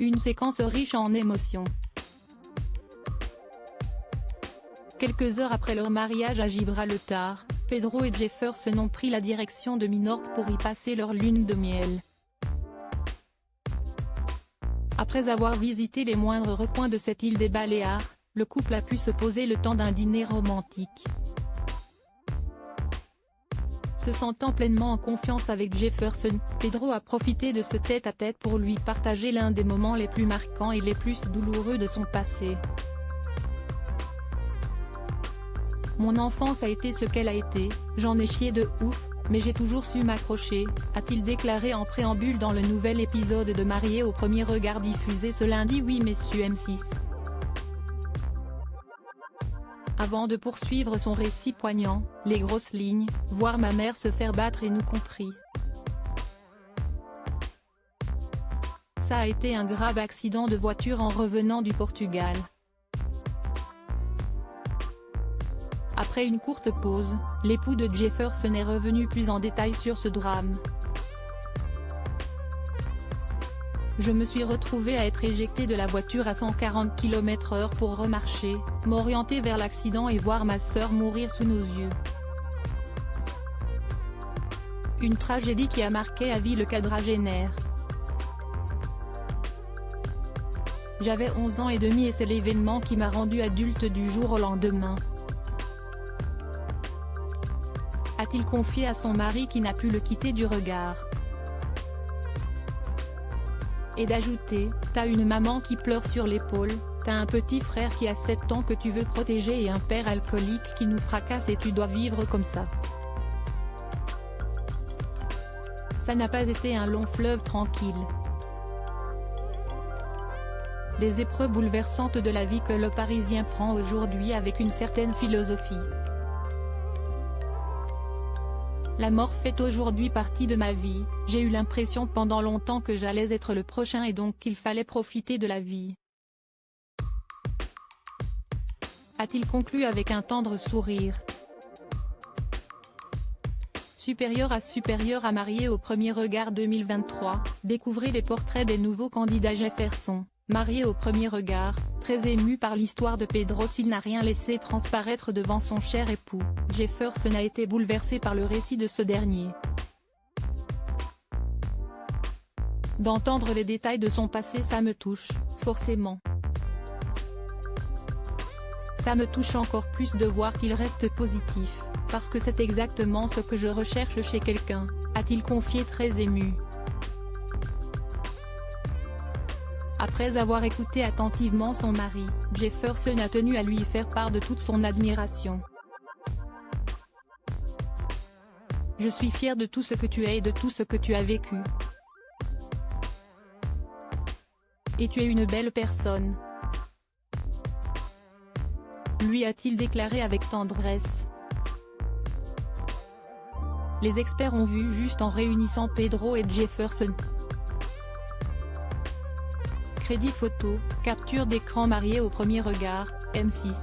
Une séquence riche en émotions. Quelques heures après leur mariage à Gibraltar, Pedro et Jefferson ont pris la direction de Minorque pour y passer leur lune de miel. Après avoir visité les moindres recoins de cette île des Baléares, le couple a pu se poser le temps d'un dîner romantique. Se sentant pleinement en confiance avec Jefferson, Pedro a profité de ce tête-à-tête pour lui partager l'un des moments les plus marquants et les plus douloureux de son passé. Mon enfance a été ce qu'elle a été, j'en ai chié de ouf, mais j'ai toujours su m'accrocher, a-t-il déclaré en préambule dans le nouvel épisode de Mariés au premier regard diffusé ce lundi 8 mai sur M6. Avant de poursuivre son récit poignant, les grosses lignes, voir ma mère se faire battre et nous compris. Ça a été un grave accident de voiture en revenant du Portugal. Après une courte pause, l'époux de Jefferson est revenu plus en détail sur ce drame. Je me suis retrouvé à être éjecté de la voiture à 140 km/h pour remarcher, m'orienter vers l'accident et voir ma sœur mourir sous nos yeux. Une tragédie qui a marqué à vie le quadragénaire. J'avais 11 ans et demi et c'est l'événement qui m'a rendu adulte du jour au lendemain. A-t-il confié à son mari qui n'a pu le quitter du regard. Et d'ajouter, t'as une maman qui pleure sur l'épaule, t'as un petit frère qui a 7 ans que tu veux protéger et un père alcoolique qui nous fracasse et tu dois vivre comme ça. Ça n'a pas été un long fleuve tranquille. Des épreuves bouleversantes de la vie que le Parisien prend aujourd'hui avec une certaine philosophie. La mort fait aujourd'hui partie de ma vie, j'ai eu l'impression pendant longtemps que j'allais être le prochain et donc qu'il fallait profiter de la vie. A-t-il conclu avec un tendre sourire. Supérieur à Mariés au premier regard 2023, découvrez les portraits des nouveaux candidats Jefferson. Marié au premier regard, très ému par l'histoire de Pedro s'il n'a rien laissé transparaître devant son cher époux, Jefferson a été bouleversé par le récit de ce dernier. D'entendre les détails de son passé ça me touche, forcément. Ça me touche encore plus de voir qu'il reste positif, parce que c'est exactement ce que je recherche chez quelqu'un, a-t-il confié très ému. Après avoir écouté attentivement son mari, Jefferson a tenu à lui faire part de toute son admiration. Je suis fier de tout ce que tu es et de tout ce que tu as vécu. Et tu es une belle personne. Lui a-t-il déclaré avec tendresse. Les experts ont vu juste en réunissant Pedro et Jefferson. Crédit photo, capture d'écran Mariés au premier regard, M6.